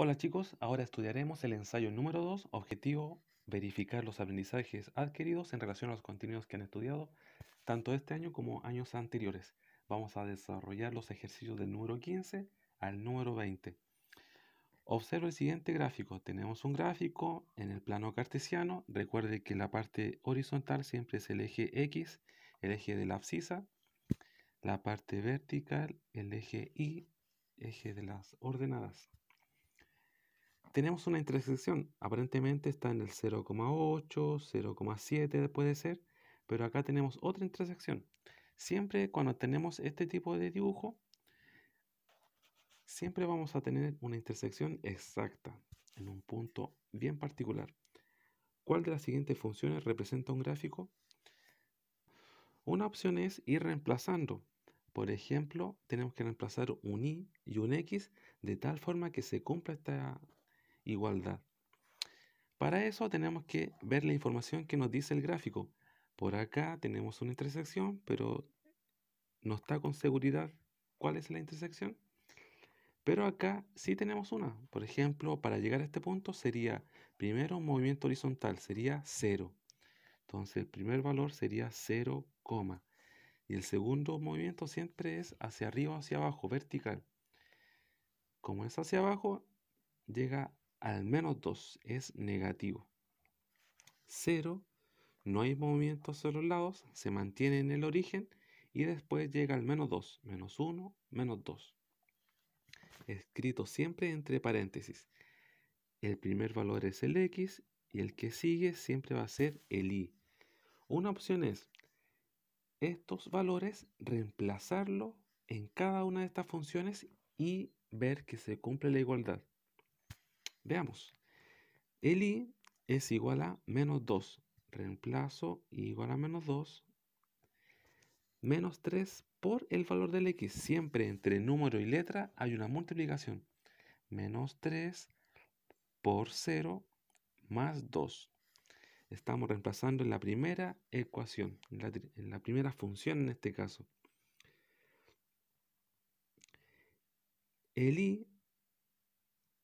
Hola chicos, ahora estudiaremos el ensayo número 2, objetivo, verificar los aprendizajes adquiridos en relación a los contenidos que han estudiado tanto este año como años anteriores. Vamos a desarrollar los ejercicios del número 15 al número 20. Observa el siguiente gráfico. Tenemos un gráfico en el plano cartesiano. Recuerde que la parte horizontal siempre es el eje X, el eje de la abscisa. La parte vertical, el eje Y, eje de las ordenadas. Tenemos una intersección, aparentemente está en el 0,8, 0,7 puede ser, pero acá tenemos otra intersección. Siempre cuando tenemos este tipo de dibujo, siempre vamos a tener una intersección exacta en un punto bien particular. ¿Cuál de las siguientes funciones representa un gráfico? Una opción es ir reemplazando. Por ejemplo, tenemos que reemplazar un y y un x de tal forma que se cumpla esta igualdad. Para eso tenemos que ver la información que nos dice el gráfico. Por acá tenemos una intersección, pero no está con seguridad cuál es la intersección. Pero acá sí tenemos una. Por ejemplo, para llegar a este punto sería primero un movimiento horizontal, sería 0. Entonces el primer valor sería 0, y el segundo movimiento siempre es hacia arriba o hacia abajo, vertical. Como es hacia abajo, llega al menos 2, es negativo. 0, no hay movimiento hacia los lados, se mantiene en el origen y después llega al menos 2, menos 1, menos 2. Escrito siempre entre paréntesis. El primer valor es el X y el que sigue siempre va a ser el Y. Una opción es estos valores reemplazarlo en cada una de estas funciones y ver que se cumple la igualdad. Veamos. El Y es igual a menos 2. Reemplazo igual a menos 2. Menos 3 por el valor del X. Siempre entre número y letra hay una multiplicación. Menos 3 por 0 más 2. Estamos reemplazando en la primera ecuación, en la primera función en este caso. El Y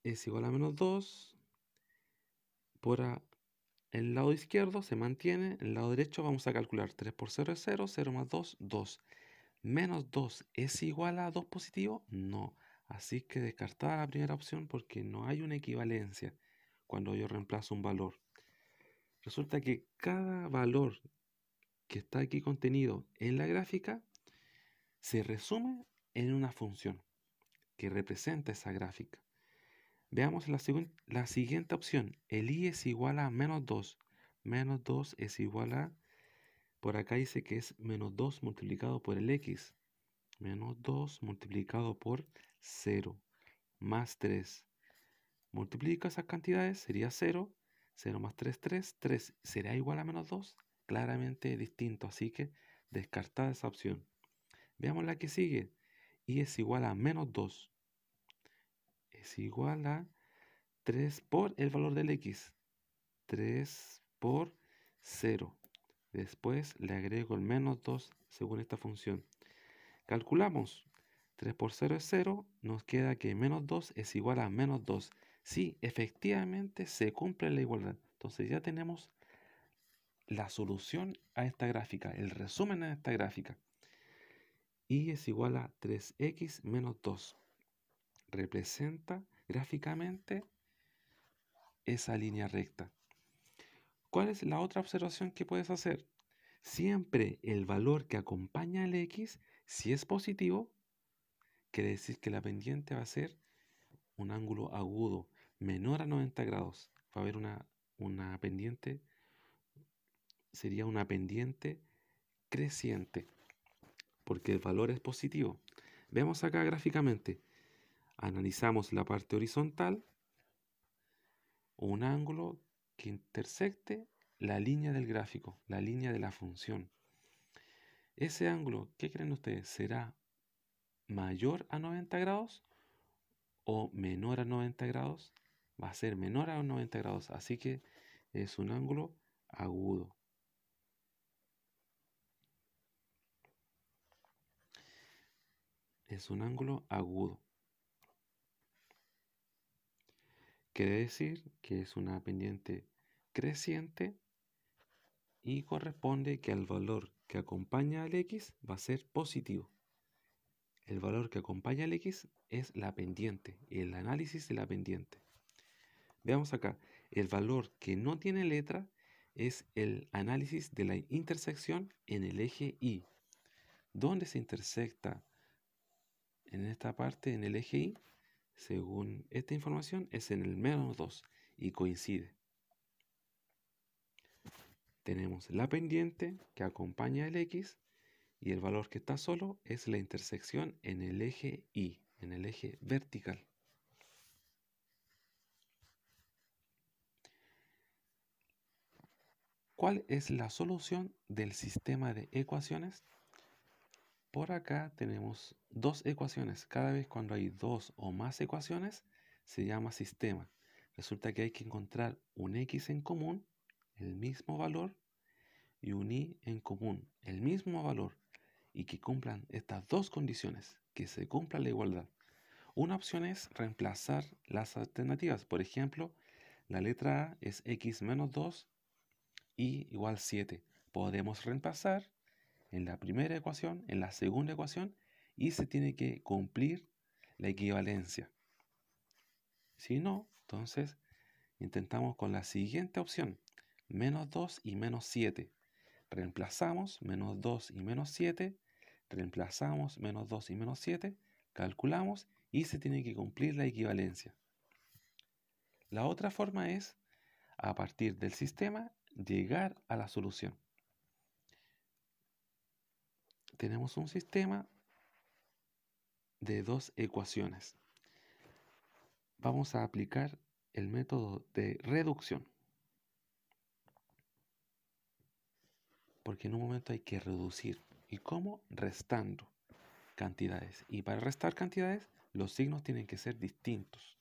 es igual a menos 2. Por el lado izquierdo se mantiene, en el lado derecho vamos a calcular 3 por 0 es 0, 0 más 2, 2. ¿Menos 2 es igual a 2 positivo? No. Así que descartada la primera opción porque no hay una equivalencia cuando yo reemplazo un valor. Resulta que cada valor que está aquí contenido en la gráfica se resume en una función que representa esa gráfica. Veamos la siguiente opción. El Y es igual a menos 2. Menos 2 es igual a, por acá dice que es menos 2 multiplicado por el X. Menos 2 multiplicado por 0 más 3. Multiplico esas cantidades, sería 0. 0 más 3, 3. 3 será igual a menos 2. Claramente distinto, así que descartada esa opción. Veamos la que sigue. Y es igual a menos 2. Es igual a 3 por el valor del X. 3 por 0. Después le agrego el menos 2 según esta función. Calculamos. 3 por 0 es 0. Nos queda que menos 2 es igual a menos 2. Sí, efectivamente se cumple la igualdad. Entonces ya tenemos la solución a esta gráfica, el resumen de esta gráfica. Y es igual a 3x menos 2. Representa gráficamente esa línea recta. ¿Cuál es la otra observación que puedes hacer? Siempre el valor que acompaña al x, si es positivo, quiere decir que la pendiente va a ser un ángulo agudo, menor a 90 grados. Va a haber una pendiente, sería una pendiente creciente, porque el valor es positivo. Vemos acá gráficamente, analizamos la parte horizontal, un ángulo que intersecte la línea del gráfico, la línea de la función. Ese ángulo, ¿qué creen ustedes? ¿Será mayor a 90 grados o menor a 90 grados? Va a ser menor a 90 grados, así que es un ángulo agudo. Es un ángulo agudo. Quiere decir que es una pendiente creciente y corresponde que el valor que acompaña al X va a ser positivo. El valor que acompaña al X es la pendiente, el análisis de la pendiente. Veamos acá, el valor que no tiene letra es el análisis de la intersección en el eje Y. ¿Dónde se intersecta en esta parte en el eje Y? Según esta información es en el -2 y coincide. Tenemos la pendiente que acompaña el X y el valor que está solo es la intersección en el eje Y, en el eje vertical. ¿Cuál es la solución del sistema de ecuaciones? Por acá tenemos dos ecuaciones. Cada vez cuando hay dos o más ecuaciones se llama sistema. Resulta que hay que encontrar un X en común, el mismo valor, y un Y en común, el mismo valor, y que cumplan estas dos condiciones, que se cumpla la igualdad. Una opción es reemplazar las alternativas. Por ejemplo, la letra A es X menos 2 y igual 7. Podemos reemplazar en la primera ecuación, en la segunda ecuación, y se tiene que cumplir la equivalencia. Si no, entonces intentamos con la siguiente opción, menos 2 y menos 7. Reemplazamos menos 2 y menos 7, reemplazamos menos 2 y menos 7, calculamos y se tiene que cumplir la equivalencia. La otra forma es, a partir del sistema, llegar a la solución. Tenemos un sistema de dos ecuaciones. Vamos a aplicar el método de reducción, porque en un momento hay que reducir. ¿Y cómo? Restando cantidades. Y para restar cantidades, los signos tienen que ser distintos.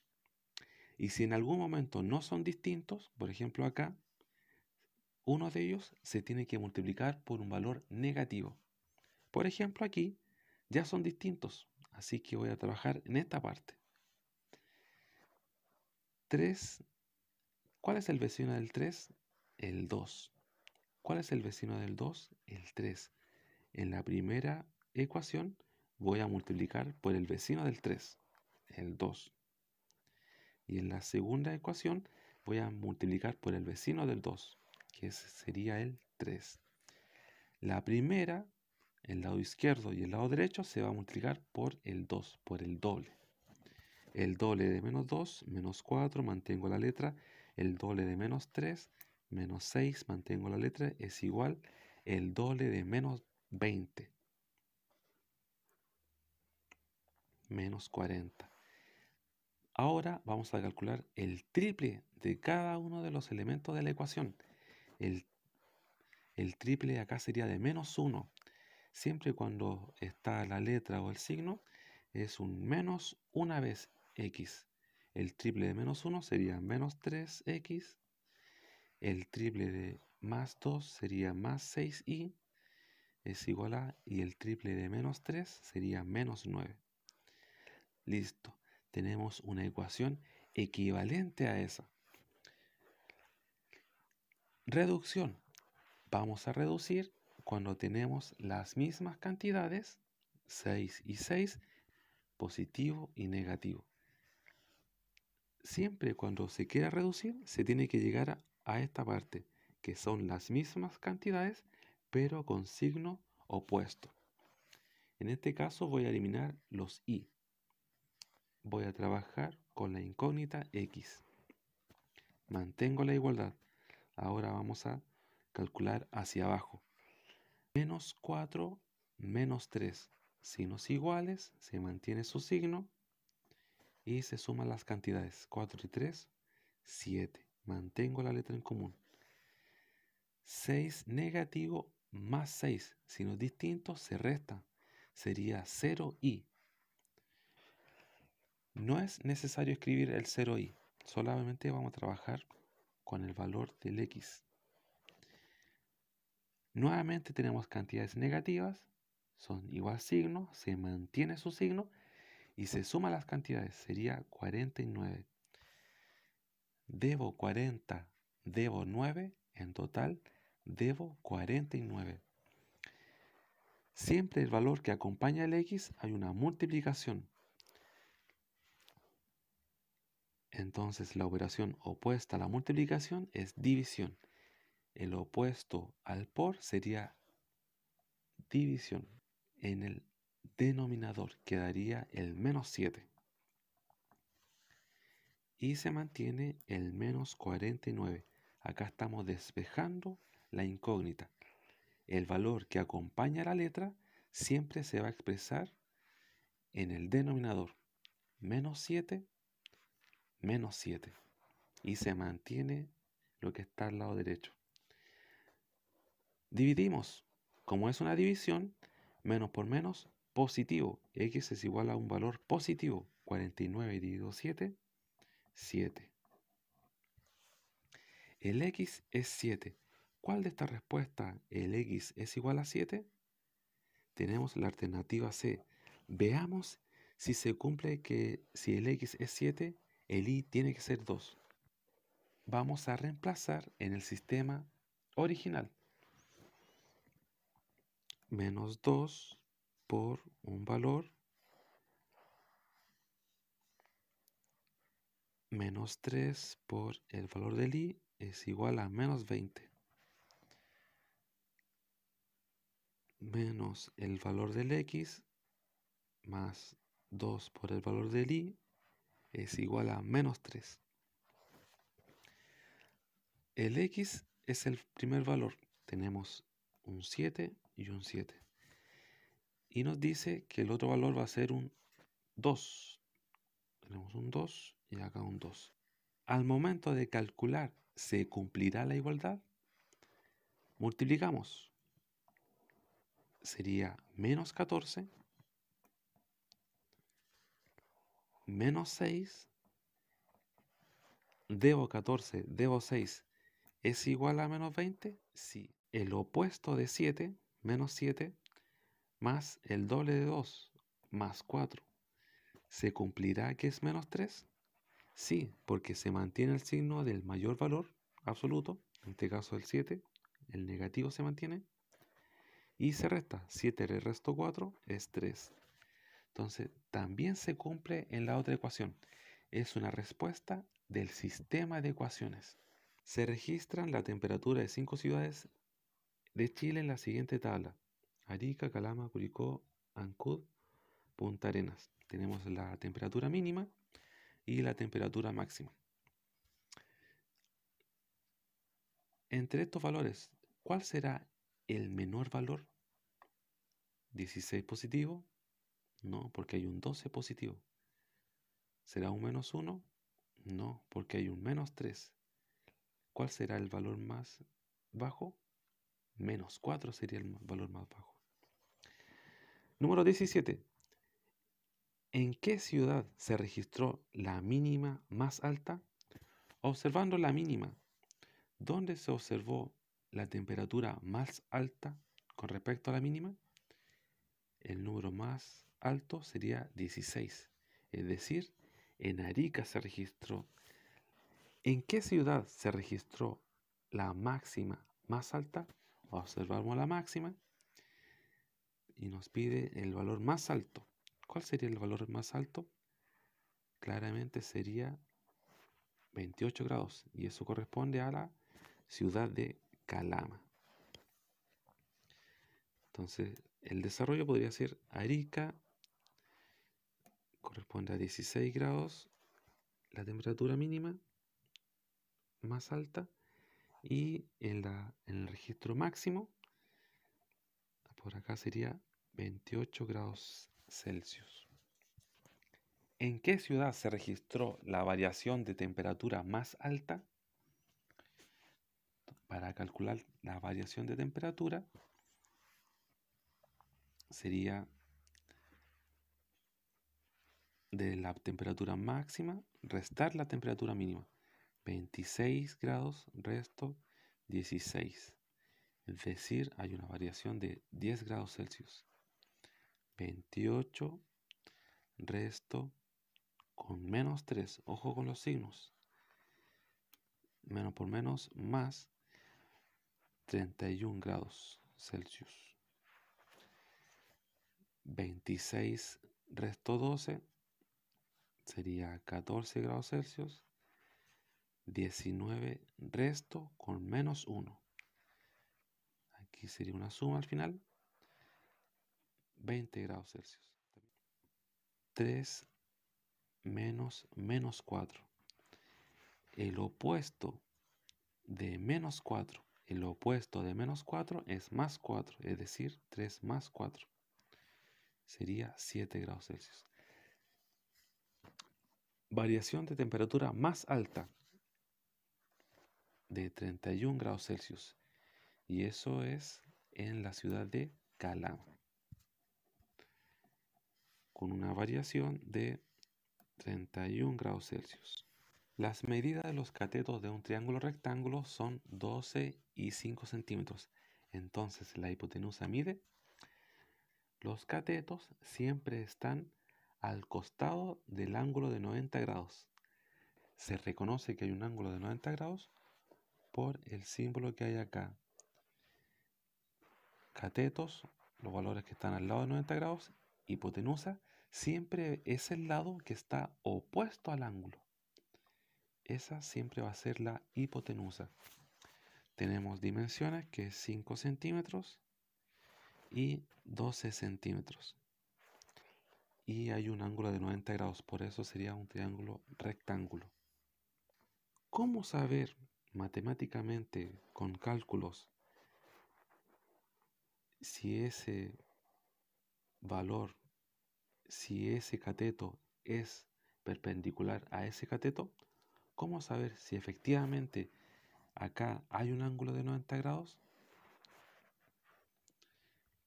Y si en algún momento no son distintos, por ejemplo acá, uno de ellos se tiene que multiplicar por un valor negativo. Por ejemplo aquí ya son distintos, así que voy a trabajar en esta parte. 3, ¿cuál es el vecino del 3? El 2. ¿Cuál es el vecino del 2? El 3. En la primera ecuación voy a multiplicar por el vecino del 3, el 2. Y en la segunda ecuación voy a multiplicar por el vecino del 2, que sería el 3. La primera, el lado izquierdo y el lado derecho, se va a multiplicar por el 2, por el doble. El doble de menos 2, menos 4, mantengo la letra. El doble de menos 3, menos 6, mantengo la letra, es igual el doble de menos 20, menos 40. Ahora vamos a calcular el triple de cada uno de los elementos de la ecuación. El triple acá sería de menos 1. Siempre cuando está la letra o el signo, es un menos una vez x. El triple de menos 1 sería menos 3x. El triple de más 2 sería más 6y. Es igual a, y el triple de menos 3 sería menos 9. Listo. Tenemos una ecuación equivalente a esa. Reducción. Vamos a reducir cuando tenemos las mismas cantidades, 6 y 6, positivo y negativo. Siempre cuando se quiera reducir, se tiene que llegar a esta parte, que son las mismas cantidades, pero con signo opuesto. En este caso voy a eliminar los y. Voy a trabajar con la incógnita x. Mantengo la igualdad. Ahora vamos a calcular hacia abajo. Menos 4, menos 3. Signos iguales, se mantiene su signo y se suman las cantidades. 4 y 3, 7. Mantengo la letra en común. 6 negativo más 6. Signos distintos se restan. Sería 0i. No es necesario escribir el 0i. Solamente vamos a trabajar con el valor del x. Nuevamente tenemos cantidades negativas. Son igual signo. Se mantiene su signo. Y se suman las cantidades. Sería 49. Debo 40, debo 9, en total debo 49. Siempre el valor que acompaña el X hay una multiplicación. Entonces la operación opuesta a la multiplicación es división. El opuesto al por sería división. En el denominador quedaría el menos 7. Y se mantiene el menos 49. Acá estamos despejando la incógnita. El valor que acompaña a la letra siempre se va a expresar en el denominador. Menos 7, menos 7. Y se mantiene lo que está al lado derecho. Dividimos. Como es una división, menos por menos, positivo. X es igual a un valor positivo. 49 dividido 7, 7. El X es 7. ¿Cuál de estas respuestas el X es igual a 7? Tenemos la alternativa C. Veamos si se cumple que si el X es 7, el Y tiene que ser 2. Vamos a reemplazar en el sistema original. Menos 2 por un valor menos 3 por el valor del Y es igual a menos 20. Menos el valor del X más 2 por el valor del Y es igual a menos 3. El X es el primer valor. Tenemos un 7 y un 7. Y nos dice que el otro valor va a ser un 2. Tenemos un 2 y acá un 2. Al momento de calcular, ¿se cumplirá la igualdad? Multiplicamos. Sería menos 14 menos 6. Debo 14, debo 6. ¿Es igual a menos 20? Sí. El opuesto de 7, menos 7, más el doble de 2, más 4. ¿Se cumplirá que es menos 3? Sí, porque se mantiene el signo del mayor valor absoluto, en este caso el 7, el negativo se mantiene, y se resta. 7 le resto 4 es 3. Entonces, también se cumple en la otra ecuación. Es una respuesta del sistema de ecuaciones. Se registran la temperatura de 5 ciudades de Chile en la siguiente tabla: Arica, Calama, Curicó, Ancud, Punta Arenas. Tenemos la temperatura mínima y la temperatura máxima. Entre estos valores, ¿cuál será el menor valor? ¿16 positivo? No, porque hay un 12 positivo. ¿Será un menos 1? No, porque hay un menos 3. ¿Cuál será el valor más bajo? Menos 4 sería el valor más bajo. Número 17. ¿En qué ciudad se registró la mínima más alta? Observando la mínima, ¿dónde se observó la temperatura más alta con respecto a la mínima? El número más alto sería 16, es decir, en Arica se registró. ¿En qué ciudad se registró la máxima más alta? Observamos la máxima y nos pide el valor más alto. ¿Cuál sería el valor más alto? Claramente sería 28 grados y eso corresponde a la ciudad de Calama. Entonces, el desarrollo podría ser Arica, corresponde a 16 grados, la temperatura mínima más alta, y en el registro máximo, por acá sería 28 grados Celsius. ¿En qué ciudad se registró la variación de temperatura más alta? Para calcular la variación de temperatura sería de la temperatura máxima restar la temperatura mínima. 26 grados resto 16. Es decir, hay una variación de 10 grados Celsius. 28 resto con menos 3. Ojo con los signos. menos por menos, más 31 grados Celsius. 26 resto 12 sería 14 grados Celsius. 19 resto con menos 1. Aquí sería una suma al final. 20 grados Celsius. 3 menos menos 4. El opuesto de menos 4. El opuesto de menos 4 es más 4, es decir, 3 más 4. Sería 7 grados Celsius. Variación de temperatura más alta de 31 grados Celsius. Y eso es en la ciudad de Calama, con una variación de 31 grados Celsius. Las medidas de los catetos de un triángulo rectángulo son 12 y 5 centímetros. Entonces la hipotenusa mide. Los catetos siempre están al costado del ángulo de 90 grados. Se reconoce que hay un ángulo de 90 grados por el símbolo que hay acá. Catetos, los valores que están al lado de 90 grados, hipotenusa, siempre es el lado que está opuesto al ángulo. Esa siempre va a ser la hipotenusa. Tenemos dimensiones que es 5 centímetros y 12 centímetros. Y hay un ángulo de 90 grados, por eso sería un triángulo rectángulo. ¿Cómo saber matemáticamente con cálculos si ese valor, si ese cateto es perpendicular a ese cateto? ¿Cómo saber si efectivamente acá hay un ángulo de 90 grados?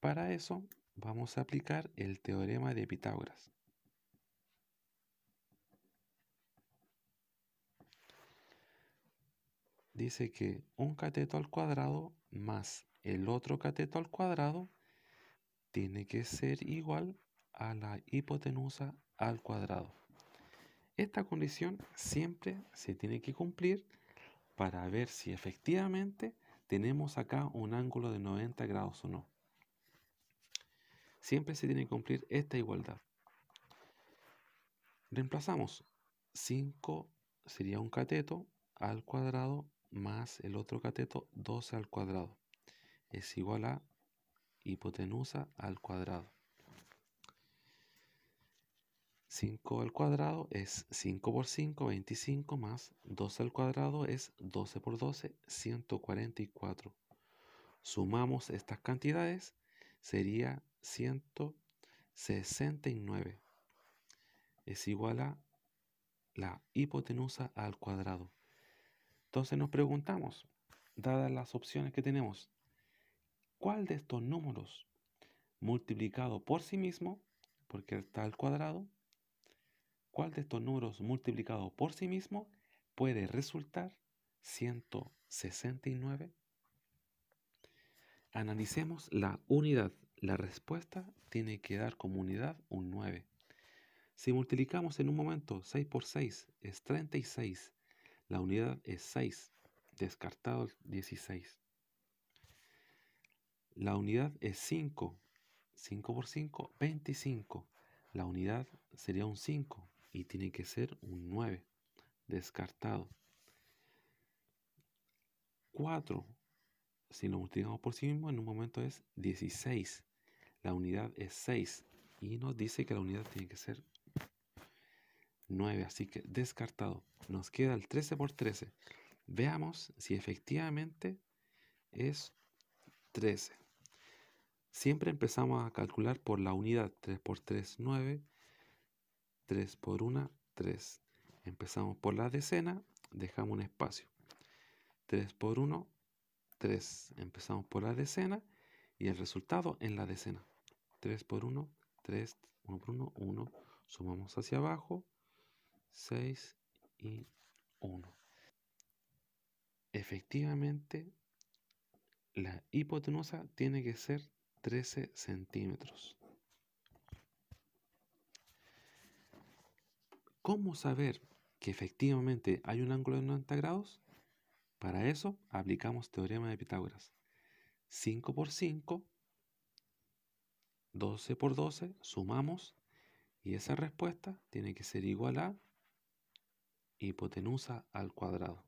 Para eso vamos a aplicar el teorema de Pitágoras. Dice que un cateto al cuadrado más el otro cateto al cuadrado tiene que ser igual a la hipotenusa al cuadrado. Esta condición siempre se tiene que cumplir para ver si efectivamente tenemos acá un ángulo de 90 grados o no. Siempre se tiene que cumplir esta igualdad. Reemplazamos 5 sería un cateto al cuadrado más el otro cateto 12 al cuadrado. Es igual a hipotenusa al cuadrado. 5 al cuadrado es 5 por 5, 25, más 12 al cuadrado es 12 por 12, 144. Sumamos estas cantidades, sería 169. Es igual a la hipotenusa al cuadrado. Entonces nos preguntamos, dadas las opciones que tenemos, ¿cuál de estos números multiplicado por sí mismo, porque está al cuadrado, cuál de estos números multiplicado por sí mismo puede resultar 169? Analicemos la unidad. La respuesta tiene que dar como unidad un 9. Si multiplicamos en un momento 6 por 6 es 36. La unidad es 6. Descartado el 16. La unidad es 5. 5 por 5, 25. La unidad sería un 5 y tiene que ser un 9. Descartado. 4. Si lo multiplicamos por sí mismo, en un momento es 16. La unidad es 6 y nos dice que la unidad tiene que ser 9, así que descartado. Nos queda el 13 por 13. Veamos si efectivamente es 13. Siempre empezamos a calcular por la unidad. 3 por 3, 9. 3 por 1, 3. Empezamos por la decena, dejamos un espacio. 3 por 1, 3. Empezamos por la decena y el resultado en la decena. 3 por 1, 3. 1 por 1, 1. Sumamos hacia abajo. 6 y 1. Efectivamente, la hipotenusa tiene que ser 13 centímetros. ¿Cómo saber que efectivamente hay un ángulo de 90 grados? Para eso aplicamos teorema de Pitágoras. 5 por 5, 12 por 12, sumamos y esa respuesta tiene que ser igual a hipotenusa al cuadrado.